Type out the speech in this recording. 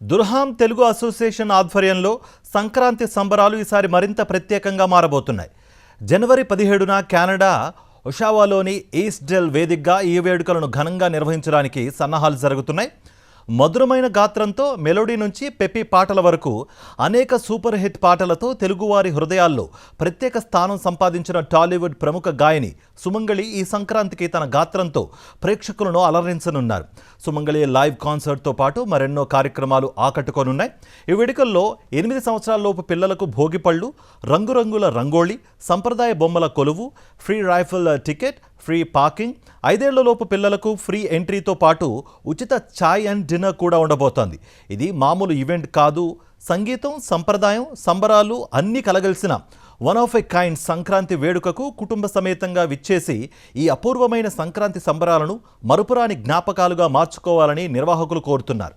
దుర్హాం Telugu association ఆధ్వర్యంలో సంక్రాంతి సంబరాలు ఈసారి మరింత ప్రత్యేకంగా మారబోతున్నాయి. జనవరి 17న కెనడా ఒషావాలోని ఈస్ట్డెల్ వేదికగా ఈ వేడుకలను ఘనంగా నిర్వహించడానికి సన్నాహాలు జరుగుతున్నాయి. మధురమైన గాత్రంతో మెలోడీ నుంచి పెప్పి పాటల వరకు అనేక సూపర్ హిట్ పాటలతో తెలుగువారి హృదయాల్లో ప్రత్యేక స్థానం సంపాదించిన టాలీవుడ్ ప్రముఖ గాయని సుమంగళి ఈ సంక్రాంతికి తన గాత్రంతో ప్రేక్షకులను అలరించనున్నారు. సుమంగళి లైవ్ కాన్సర్ట్తో పాటు మరెన్నో కార్యక్రమాలు ఆకట్టుకోనున్నాయి. ఈ వేడుకల్లో 8 సంవత్సరాలలోపు పిల్లలకు భోగిపళ్ళు, రంగురంగుల రంగోళి, సంప్రదాయ బొమ్మల కొలువు, free rifle ticket, free parking, 5 ఏళ్లలోపు పిల్లలకు ఫ్రీ ఎంట్రీతో పాటు ఉచిత ఛాయ్ అండ్ డిన్నర్ కూడా ఉండబోతోంది. ఇది మామూలు ఈవెంట్ కాదు. సంగీతం, సంప్రదాయం, సంబరాలు అన్నీ కలగలిసిన one of a kind Sankranti వేడుకకు కుటుంబ సమేతంగా విచ్చేసి ఈ అపూర్వమైన సంక్రాంతి సంబరాలను మరుపురాని జ్ఞాపకాలుగా మార్చుకోవాలని నిర్వాహకులు కోరుతున్నారు.